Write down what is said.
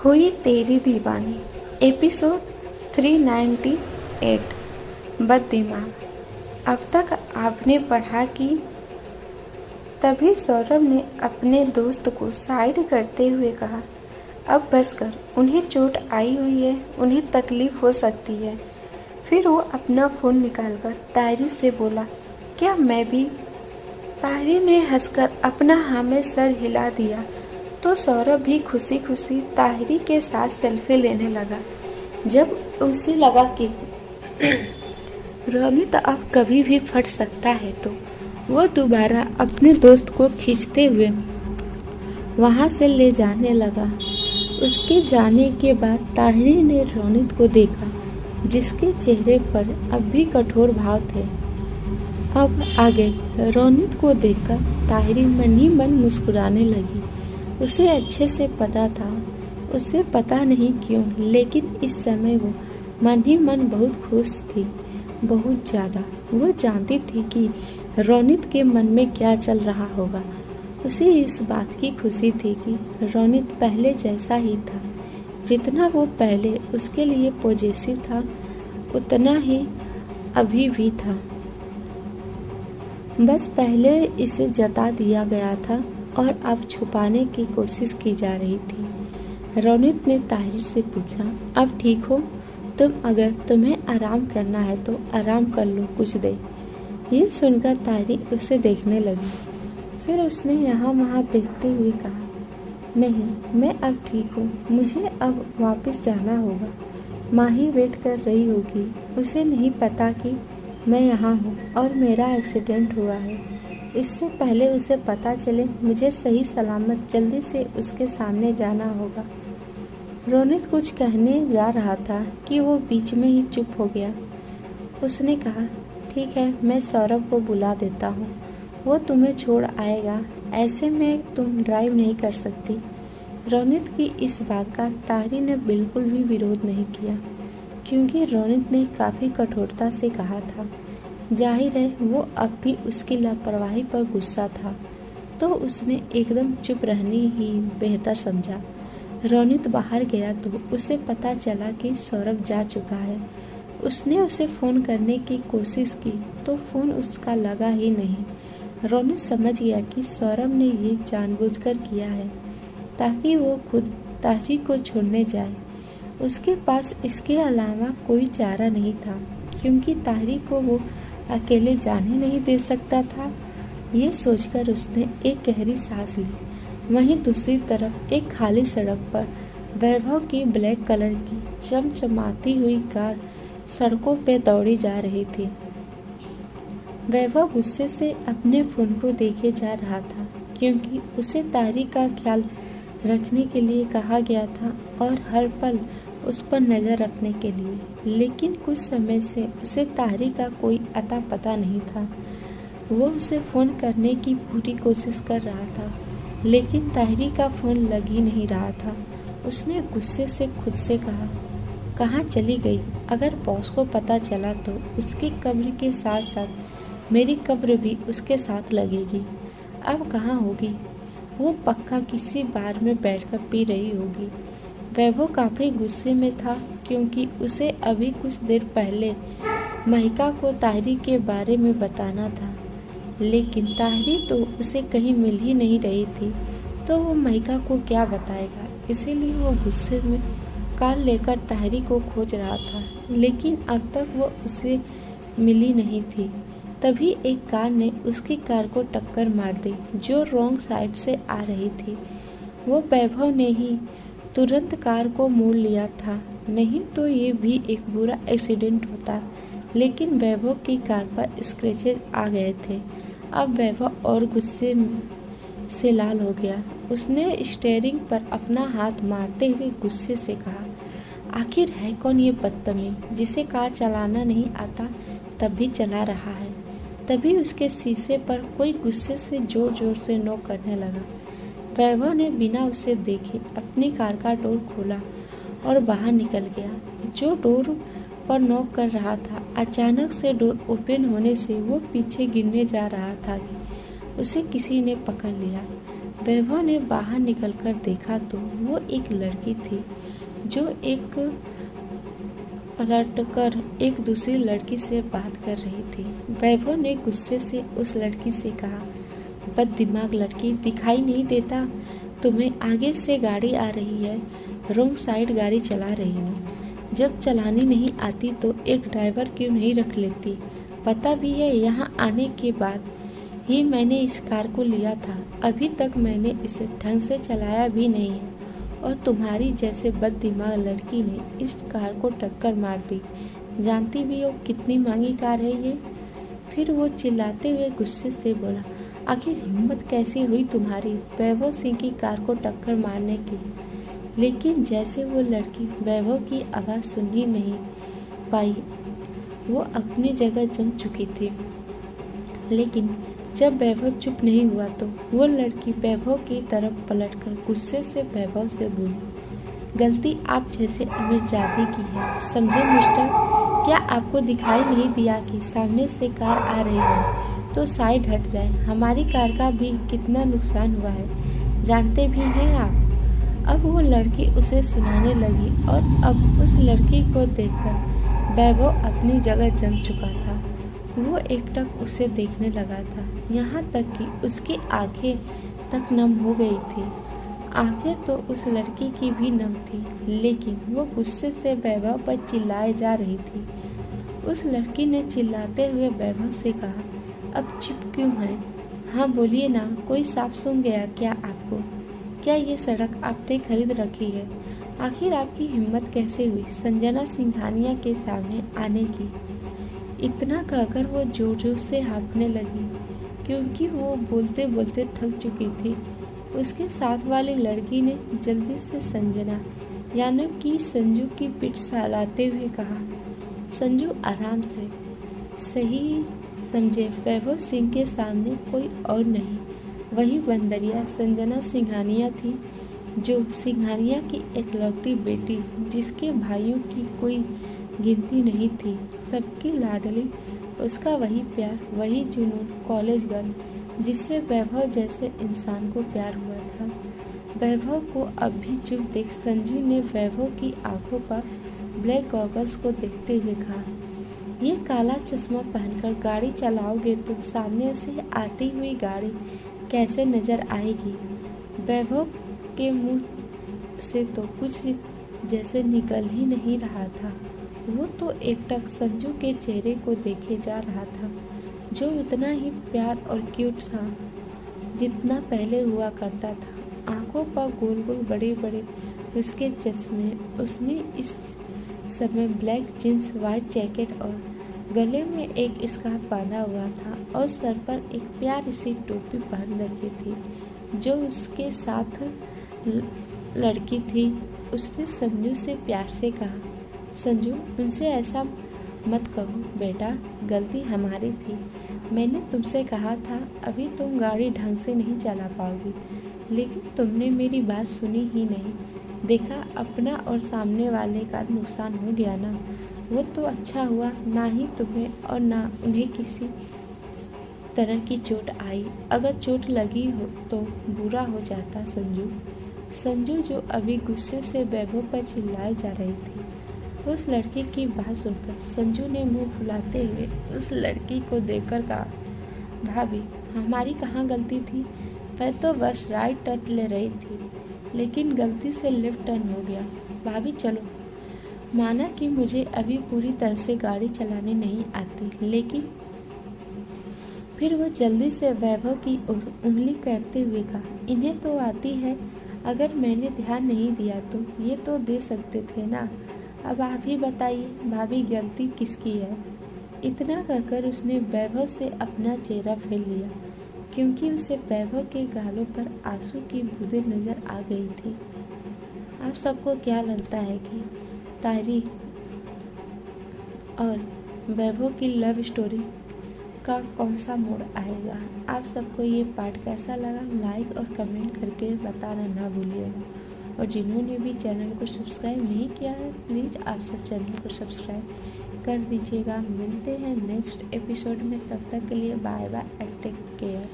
हुई तेरी दीवानी एपिसोड 398 बददिमाग। अब तक आपने पढ़ा कि तभी सौरभ ने अपने दोस्त को साइड करते हुए कहा, अब बस कर, उन्हें चोट आई हुई है, उन्हें तकलीफ हो सकती है। फिर वो अपना फ़ोन निकालकर ताहिरी से बोला, क्या मैं भी? ताहिरी ने हंसकर अपना हाँ में सर हिला दिया तो सौरभ भी खुशी खुशी ताहिरी के साथ सेल्फी लेने लगा। जब उसे लगा कि रोनित अब कभी भी फट सकता है तो वो दोबारा अपने दोस्त को खींचते हुए वहां से ले जाने लगा। उसके जाने के बाद ताहिरी ने रोनित को देखा, जिसके चेहरे पर अब भी कठोर भाव थे। अब आगे रोनित को देखकर ताहिरी मन ही मन मुस्कुराने लगी। उसे अच्छे से पता था, उसे पता नहीं क्यों, लेकिन इस समय वो मन ही मन बहुत खुश थी, बहुत ज़्यादा। वो जानती थी कि रोनित के मन में क्या चल रहा होगा। उसे इस बात की खुशी थी कि रोनित पहले जैसा ही था। जितना वो पहले उसके लिए पॉजिटिव था, उतना ही अभी भी था। बस पहले इसे जता दिया गया था और अब छुपाने की कोशिश की जा रही थी। रोनित ने ताहिरी से पूछा, अब ठीक हो तुम? अगर तुम्हें आराम करना है तो आराम कर लो कुछ देर। ये सुनकर ताहिरी उसे देखने लगी। फिर उसने यहाँ वहाँ देखते हुए कहा, नहीं, मैं अब ठीक हूँ, मुझे अब वापस जाना होगा। माही वेट कर रही होगी, उसे नहीं पता कि मैं यहाँ हूँ और मेरा एक्सीडेंट हुआ है। इससे पहले उसे पता चले मुझे सही सलामत जल्दी से उसके सामने जाना होगा। रोनित कुछ कहने जा रहा था कि वो बीच में ही चुप हो गया। उसने कहा, ठीक है, मैं सौरभ को बुला देता हूँ, वो तुम्हें छोड़ आएगा। ऐसे में तुम ड्राइव नहीं कर सकती। रोनित की इस बात का ताहिरी ने बिल्कुल भी विरोध नहीं किया, क्योंकि रोनित ने काफ़ी कठोरता से कहा था। जाहिर है वो अब भी उसकी लापरवाही पर गुस्सा था, तो उसने एकदम चुप रहने ही बेहतर समझा। रोनित बाहर गया तो उसे पता चला कि सौरभ जा चुका है। उसने उसे फ़ोन करने की कोशिश की तो फ़ोन उसका लगा ही नहीं। रोनित समझ गया कि सौरभ ने ये जानबूझकर किया है ताकि वो खुद ताहिरी को छोड़ने जाए। उसके पास इसके अलावा कोई चारा नहीं था, क्योंकि ताहिरी को वो अकेले जाने नहीं दे सकता था। ये सोचकर उसने एक गहरी सांस ली। वहीं दूसरी तरफ एक खाली सड़क पर वैभव की ब्लैक कलर की चमचमाती हुई कार सड़कों पे दौड़ी जा रही थी। वैभव गुस्से से अपने फोन को देखे जा रहा था, क्योंकि उसे ताहिरी का ख्याल रखने के लिए कहा गया था और हर पल उस पर नज़र रखने के लिए। लेकिन कुछ समय से उसे ताहिरी का कोई अता पता नहीं था। वो उसे फ़ोन करने की पूरी कोशिश कर रहा था, लेकिन ताहिरी का फ़ोन लग ही नहीं रहा था। उसने गुस्से से खुद से कहा, कहाँ चली गई? अगर बॉस को पता चला तो उसकी कब्र के साथ साथ मेरी कब्र भी उसके साथ लगेगी। अब कहाँ होगी? वो पक्का किसी बार में बैठकर पी रही होगी। वैभव काफ़ी गुस्से में था, क्योंकि उसे अभी कुछ देर पहले महिका को ताहिरी के बारे में बताना था, लेकिन ताहिरी तो उसे कहीं मिल ही नहीं रही थी, तो वो महिका को क्या बताएगा। इसीलिए वो गुस्से में कार लेकर ताहिरी को खोज रहा था, लेकिन अब तक वो उसे मिली नहीं थी। तभी एक कार ने उसकी कार को टक्कर मार दी, जो रॉन्ग साइड से आ रही थी। वो वैभव ने ही तुरंत कार को मोड़ लिया था, नहीं तो ये भी एक बुरा एक्सीडेंट होता। लेकिन वैभव की कार पर स्क्रैचेस आ गए थे। अब वैभव और गुस्से से लाल हो गया। उसने स्टीयरिंग पर अपना हाथ मारते हुए गुस्से से कहा, आखिर है कौन ये बदतमीज जिसे कार चलाना नहीं आता तब भी चला रहा है। तभी उसके शीशे पर कोई गुस्से से जोर जोर से नॉक करने लगा। वैभव ने बिना उसे देखे अपनी कार का डोर खोला और बाहर निकल गया। जो डोर पर नॉक कर रहा था, अचानक से डोर ओपन होने से वो पीछे गिरने जा रहा था कि उसे किसी ने पकड़ लिया। वैभव ने बाहर निकलकर देखा तो वो एक लड़की थी जो एक पलटकर एक दूसरी लड़की से बात कर रही थी। वैभव ने गुस्से से उस लड़की से कहा, बददिमाग लड़की, दिखाई नहीं देता तुम्हें आगे से गाड़ी आ रही है, रॉन्ग साइड गाड़ी चला रही हो। जब चलानी नहीं आती तो एक ड्राइवर क्यों नहीं रख लेती? पता भी है यहाँ आने के बाद ही मैंने इस कार को लिया था, अभी तक मैंने इसे ढंग से चलाया भी नहीं है और तुम्हारी जैसे बददिमाग लड़की ने इस कार को टक्कर मार दी। जानती भी हो कितनी महंगी कार है ये? फिर वो चिल्लाते हुए गुस्से से बोला, आखिर हिम्मत कैसी हुई तुम्हारी वैभव सिंह की कार को टक्कर मारने की? लेकिन जैसे वो लड़की वैभव की आवाज़ सुन ही नहीं पाई, वो अपनी जगह जम चुकी थी। लेकिन जब वैभव चुप नहीं हुआ तो वो लड़की वैभव की तरफ पलटकर गुस्से से वैभव से बोली, गलती आप जैसे अमीरजादी की है, समझे मिस्टर? क्या आपको दिखाई नहीं दिया कि सामने से कार आ रही है तो साइड हट जाए? हमारी कार का भी कितना नुकसान हुआ है जानते भी हैं आप? अब वो लड़की उसे सुनाने लगी और अब उस लड़की को देखकर वैभव अपनी जगह जम चुका था। वो एकटक उसे देखने लगा था, यहाँ तक कि उसकी आंखें तक नम हो गई थी। आंखें तो उस लड़की की भी नम थी, लेकिन वो गुस्से से वैभव पर चिल्लाए जा रही थी। उस लड़की ने चिल्लाते हुए वैभव से कहा, अब चुप क्यों है? हाँ बोलिए ना, कोई साफ सुन गया क्या आपको? क्या ये सड़क आपने खरीद रखी है? आखिर आपकी हिम्मत कैसे हुई संजना सिंघानिया के सामने आने की? इतना कहकर वो जोर जोर से हाँफने लगी, क्योंकि वो बोलते बोलते थक चुकी थी। उसके साथ वाली लड़की ने जल्दी से संजना यानी कि संजू की पीठ सहलाते हुए कहा, संजू आराम से, सही समझे वैभव सिंह के सामने कोई और नहीं, वही बंदरिया संजना सिंघानिया थी, जो सिंघानिया की एकलौती बेटी, जिसके भाइयों की कोई गिनती नहीं थी, सबकी लाडली, उसका वही प्यार, वही जुनून, कॉलेज गर्ल, जिससे वैभव जैसे इंसान को प्यार हुआ था। वैभव को अब भी चुप देख संजू ने वैभव की आंखों पर ब्लैक गॉगल्स को देखते हुए कहा, ये काला चश्मा पहनकर गाड़ी चलाओगे तो सामने से आती हुई गाड़ी कैसे नजर आएगी? वैभव के मुंह से तो कुछ जैसे निकल ही नहीं रहा था। वो तो एकटक संजू के चेहरे को देखे जा रहा था, जो उतना ही प्यार और क्यूट था जितना पहले हुआ करता था। आंखों पर गोल गोल बड़े बड़े उसके चश्मे, उसने इस समय ब्लैक जींस, वाइट जैकेट और गले में एक स्कार्फ बांधा हुआ था और सर पर एक प्यारी सी टोपी पहन रखी थी। जो उसके साथ लड़की थी उसने संजू से प्यार से कहा, संजू उनसे ऐसा मत कहो बेटा, गलती हमारी थी। मैंने तुमसे कहा था अभी तुम गाड़ी ढंग से नहीं चला पाओगी, लेकिन तुमने मेरी बात सुनी ही नहीं। देखा अपना और सामने वाले का नुकसान हो गया ना। वो तो अच्छा हुआ ना ही तुम्हें और ना उन्हें किसी तरह की चोट आई। अगर चोट लगी हो तो बुरा हो जाता संजू। संजू जो अभी गुस्से से वैभव पर चिल्लाए जा रही थी, उस लड़की की बात सुनकर संजू ने मुंह फुलाते हुए उस लड़की को देखकर कहा, भाभी हमारी कहाँ गलती थी? मैं तो बस राइट टर्न ले रही थी, लेकिन गलती से लेफ्ट टर्न हो गया। भाभी चलो, माना कि मुझे अभी पूरी तरह से गाड़ी चलाने नहीं आती, लेकिन फिर वो जल्दी से वैभव की ओर उंगली करते हुए कहा, इन्हें तो आती है, अगर मैंने ध्यान नहीं दिया तो ये तो दे सकते थे ना। अब आप ही बताइए भाभी गलती किसकी है? इतना कहकर उसने वैभव से अपना चेहरा फेर लिया, क्योंकि उसे वैभव के गालों पर आंसू की बूंदें नजर आ गई थी। आप सबको क्या लगता है कि तारी और वैभव की लव स्टोरी का कौन सा मोड़ आएगा? आप सबको ये पार्ट कैसा लगा लाइक और कमेंट करके बताना ना भूलिएगा, और जिन्होंने भी चैनल को सब्सक्राइब नहीं किया है प्लीज़ आप सब चैनल को सब्सक्राइब कर दीजिएगा। मिलते हैं नेक्स्ट एपिसोड में, तब तक के लिए bye bye and take care.